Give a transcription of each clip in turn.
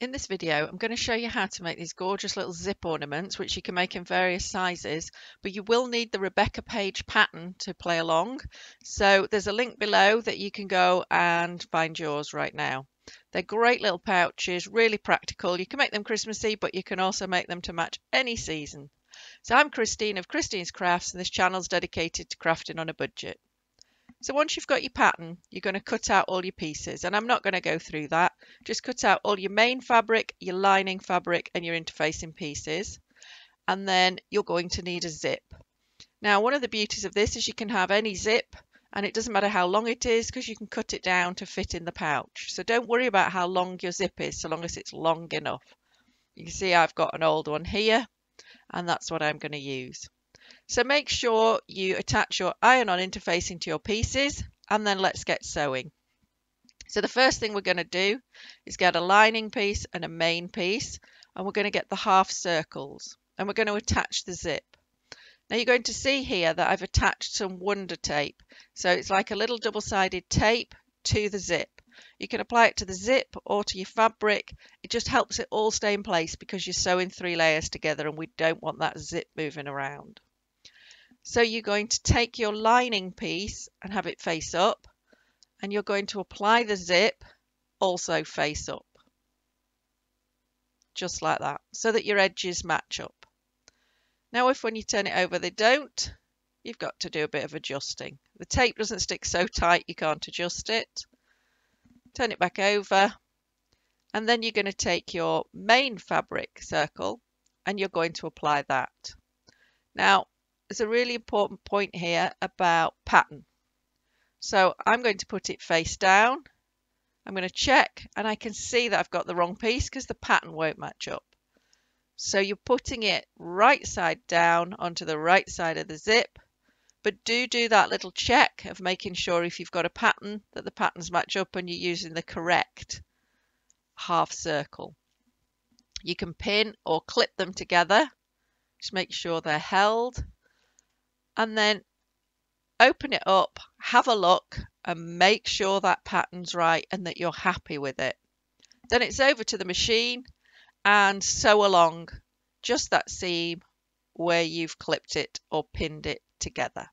In this video, I'm going to show you how to make these gorgeous little zip ornaments, which you can make in various sizes, but you will need the Rebecca page pattern to play along. So there's a link below that you can go and find yours right now. They're great little pouches, really practical. You can make them Christmassy, but you can also make them to match any season. So I'm Christine of Christine's Crafts, and this channel is dedicated to crafting on a budget. So once you've got your pattern, you're going to cut out all your pieces, and I'm not going to go through that. Just cut out all your main fabric, your lining fabric, and your interfacing pieces. And then you're going to need a zip. Now, one of the beauties of this is you can have any zip, and it doesn't matter how long it is because you can cut it down to fit in the pouch. So don't worry about how long your zip is, so long as it's long enough. You can see I've got an old one here, and that's what I'm going to use. So make sure you attach your iron-on interfacing to your pieces, and then let's get sewing. So the first thing we're going to do is get a lining piece and a main piece, and we're going to get the half circles, and we're going to attach the zip. Now you're going to see here that I've attached some wonder tape. So it's like a little double-sided tape to the zip. You can apply it to the zip or to your fabric. It just helps it all stay in place because you're sewing 3 layers together and we don't want that zip moving around. So you're going to take your lining piece and have it face up, and you're going to apply the zip also face up, just like that, so that your edges match up. Now if when you turn it over they don't, you've got to do a bit of adjusting. The tape doesn't stick so tight you can't adjust it. Turn it back over, and then you're going to take your main fabric circle and you're going to apply that. Now there's a really important point here about pattern. So I'm going to put it face down. I'm going to check, and I can see that I've got the wrong piece because the pattern won't match up. So you're putting it right side down onto the right side of the zip, but do that little check of making sure if you've got a pattern that the patterns match up and you're using the correct half circle. You can pin or clip them together. Just make sure they're held. And then open it up, have a look, and make sure that pattern's right and that you're happy with it. Then it's over to the machine and sew along just that seam where you've clipped it or pinned it together.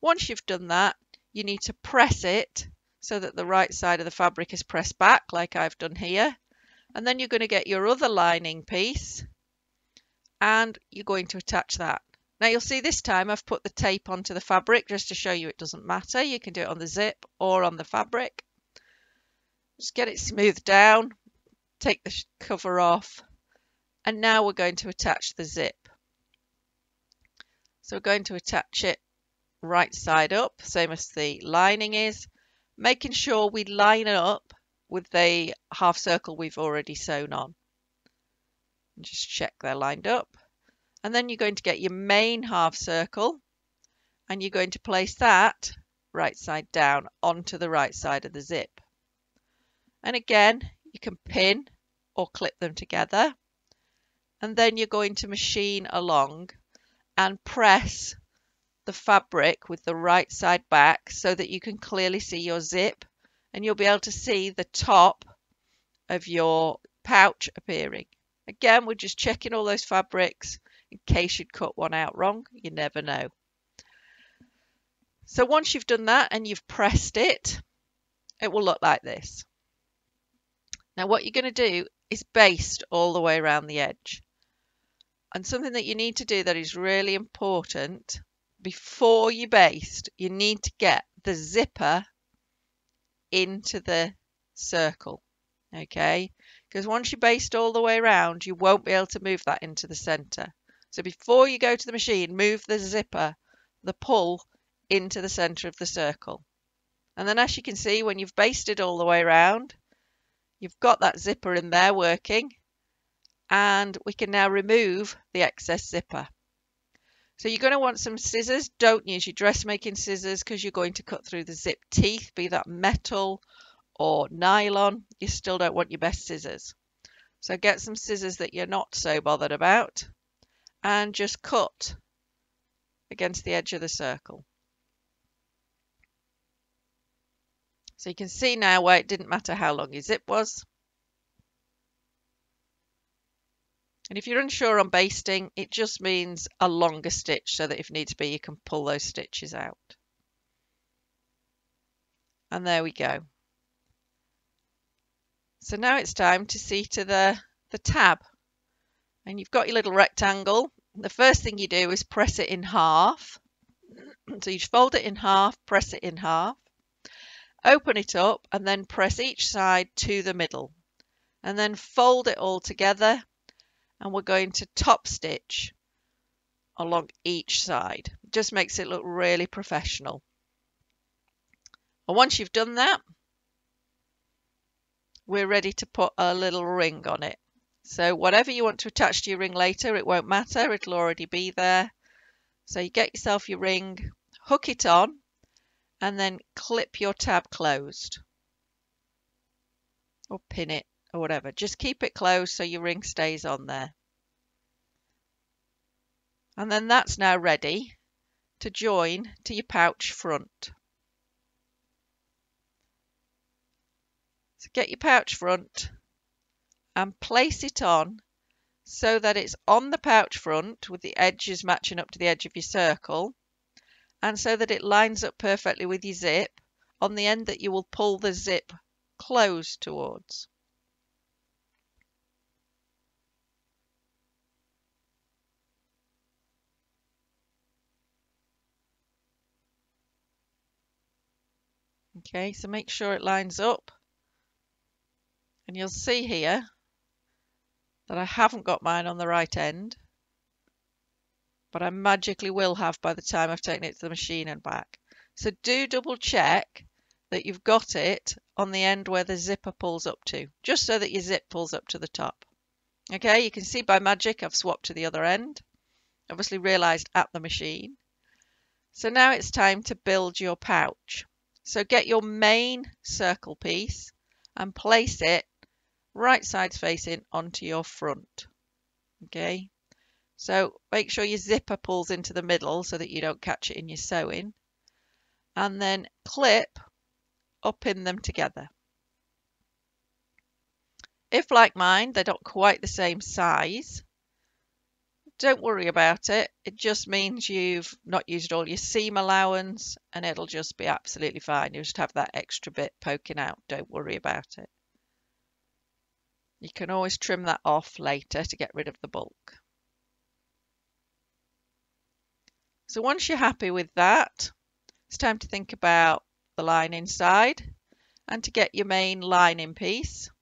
Once you've done that, you need to press it so that the right side of the fabric is pressed back like I've done here. And then you're going to get your other lining piece and you're going to attach that. Now you'll see this time I've put the tape onto the fabric just to show you it doesn't matter. You can do it on the zip or on the fabric. Just get it smoothed down, take the cover off, and now we're going to attach the zip. So we're going to attach it right side up, same as the lining is, making sure we line it up with the half circle we've already sewn on. And just check they're lined up. And then you're going to get your main half circle and you're going to place that right side down onto the right side of the zip. And again, you can pin or clip them together. And then you're going to machine along and press the fabric with the right side back so that you can clearly see your zip, and you'll be able to see the top of your pouch appearing. Again, we're just checking all those fabrics in case you'd cut one out wrong. You never know. So once you've done that and you've pressed it, it will look like this. Now what you're going to do is baste all the way around the edge. And something that you need to do that is really important, before you baste, you need to get the zipper into the circle. Okay? Because once you baste all the way around, you won't be able to move that into the center. So before you go to the machine, move the zipper, the pull, into the center of the circle. And then as you can see, when you've basted all the way around, you've got that zipper in there working, and we can now remove the excess zipper. So you're going to want some scissors. Don't use your dressmaking scissors because you're going to cut through the zip teeth, be that metal or nylon. You still don't want your best scissors. So get some scissors that you're not so bothered about and just cut against the edge of the circle. So you can see now why it didn't matter how long your zip was. And if you're unsure on basting, it just means a longer stitch so that if needs be, you can pull those stitches out. And there we go. So now it's time to see to the tab. And you've got your little rectangle. The first thing you do is press it in half. So you fold it in half, press it in half, open it up, and then press each side to the middle. And then fold it all together, and we're going to top stitch along each side. It just makes it look really professional. And once you've done that, we're ready to put a little ring on it. So whatever you want to attach to your ring later, it won't matter, it'll already be there. So you get yourself your ring, hook it on, and then clip your tab closed. Or pin it, or whatever. Just keep it closed so your ring stays on there. And then that's now ready to join to your pouch front. So get your pouch front and place it on so that it's on the pouch front with the edges matching up to the edge of your circle, and so that it lines up perfectly with your zip on the end that you will pull the zip closed towards. Okay, so make sure it lines up, and you'll see here that I haven't got mine on the right end, but I magically will have by the time I've taken it to the machine and back. So do double check that you've got it on the end where the zipper pulls up to, just so that your zip pulls up to the top. Okay, you can see by magic I've swapped to the other end. Obviously realised at the machine. So now it's time to build your pouch. So get your main circle piece and place it right sides facing onto your front. Okay, so make sure your zipper pulls into the middle so that you don't catch it in your sewing, and then clip or pin them together. If like mine they're not quite the same size, don't worry about it. It just means you've not used all your seam allowance, and it'll just be absolutely fine. You just have that extra bit poking out. Don't worry about it. You can always trim that off later to get rid of the bulk. So once you're happy with that, it's time to think about the lining side and to get your main lining piece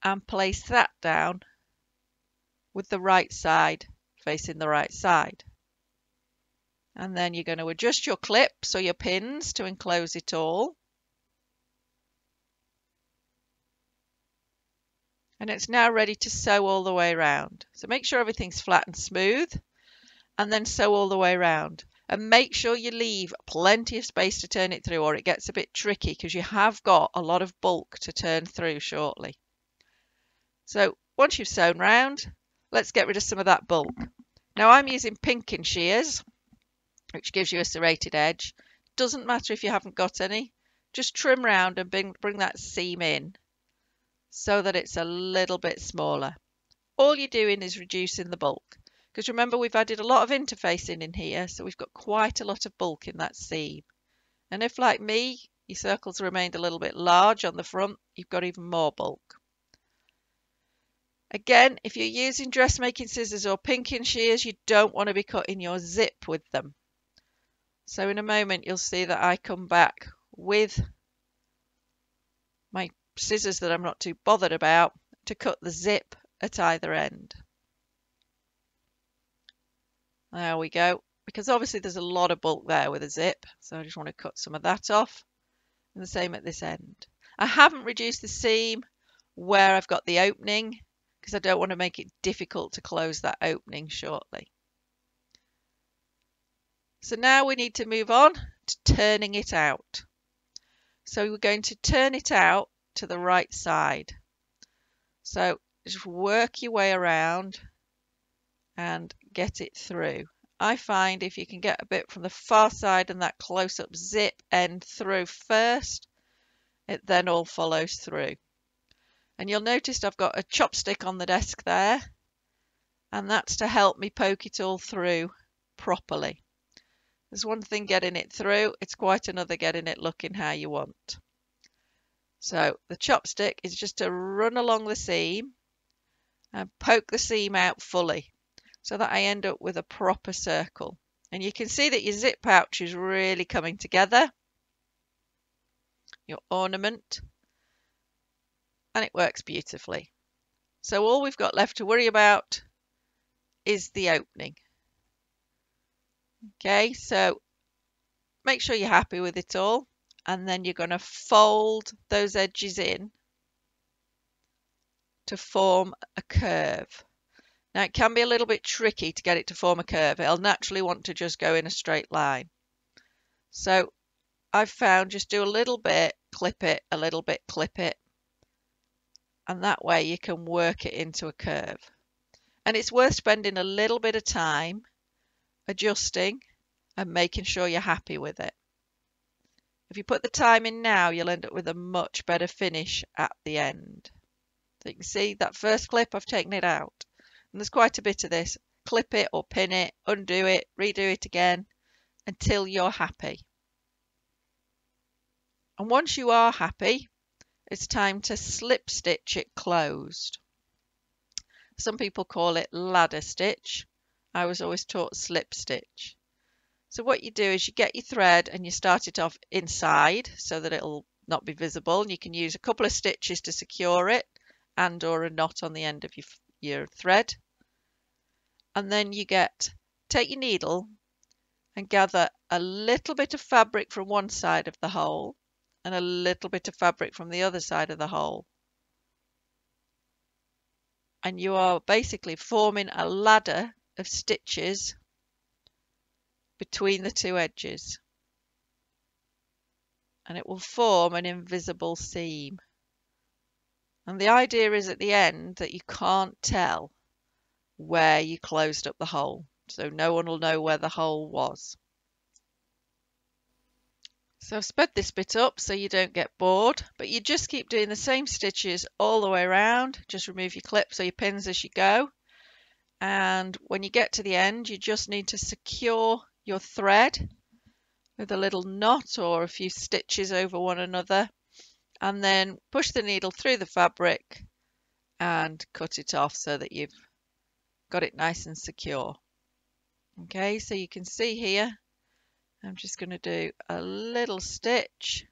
and place that down with the right side facing the right side. And then you're going to adjust your clips or your pins to enclose it all. And it's now ready to sew all the way around. So make sure everything's flat and smooth, and then sew all the way around. And make sure you leave plenty of space to turn it through, or it gets a bit tricky because you have got a lot of bulk to turn through shortly. So once you've sewn round, let's get rid of some of that bulk. Now I'm using pinking shears, which gives you a serrated edge. Doesn't matter if you haven't got any. Just trim round and bring that seam in so that it's a little bit smaller. All you're doing is reducing the bulk, because remember we've added a lot of interfacing in here, so we've got quite a lot of bulk in that seam. And if, like me, your circles remained a little bit large on the front, you've got even more bulk. Again, if you're using dressmaking scissors or pinking shears, you don't want to be cutting your zip with them. So in a moment you'll see that I come back with my scissors that I'm not too bothered about to cut the zip at either end. There we go, because obviously there's a lot of bulk there with a zip, so I just want to cut some of that off, and the same at this end. I haven't reduced the seam where I've got the opening because I don't want to make it difficult to close that opening shortly. So now we need to move on to turning it out. So we're going to turn it out to the right side. So just work your way around and get it through. I find if you can get a bit from the far side and that close-up zip end through first, it then all follows through. And you'll notice I've got a chopstick on the desk there, and that's to help me poke it all through properly. There's one thing getting it through, it's quite another getting it looking how you want. So the chopstick is just to run along the seam and poke the seam out fully so that I end up with a proper circle. And you can see that your zip pouch is really coming together, your ornament, and it works beautifully. So all we've got left to worry about is the opening. Okay, so make sure you're happy with it all, and then you're going to fold those edges in to form a curve. Now it can be a little bit tricky to get it to form a curve. It'll naturally want to just go in a straight line. So I've found just do a little bit, clip it, a little bit, clip it, and that way you can work it into a curve. And it's worth spending a little bit of time adjusting and making sure you're happy with it. If you put the time in now, you'll end up with a much better finish at the end. So you can see that first clip, I've taken it out. And there's quite a bit of this. Clip it or pin it, undo it, redo it again until you're happy. And once you are happy, it's time to slip stitch it closed. Some people call it ladder stitch. I was always taught slip stitch. So what you do is you get your thread and you start it off inside so that it'll not be visible. And you can use a couple of stitches to secure it and or a knot on the end of your thread. And then you take your needle and gather a little bit of fabric from one side of the hole and a little bit of fabric from the other side of the hole. And you are basically forming a ladder of stitches between the two edges. And it will form an invisible seam. And the idea is at the end that you can't tell where you closed up the hole. So no one will know where the hole was. So I've sped this bit up so you don't get bored, but you just keep doing the same stitches all the way around. Just remove your clips or your pins as you go. And when you get to the end, you just need to secure your thread with a little knot or a few stitches over one another, and then push the needle through the fabric and cut it off so that you've got it nice and secure. Okay, so you can see here, I'm just going to do a little stitch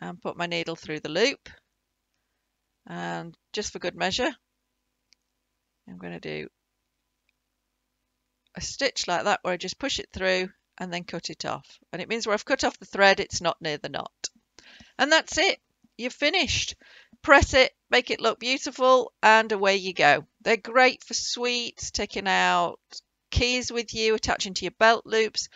and put my needle through the loop, and just for good measure I'm going to do a stitch like that where I just push it through and then cut it off. And it means where I've cut off the thread, it's not near the knot. And that's it. You've finished. Press it, make it look beautiful, and away you go. They're great for sweets, taking out keys with you, attaching to your belt loops,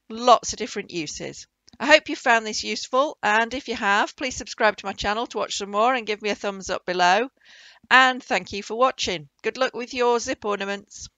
lots of different uses. I hope you found this useful, and if you have, please subscribe to my channel to watch some more and give me a thumbs up below. And thank you for watching. Good luck with your zip ornaments.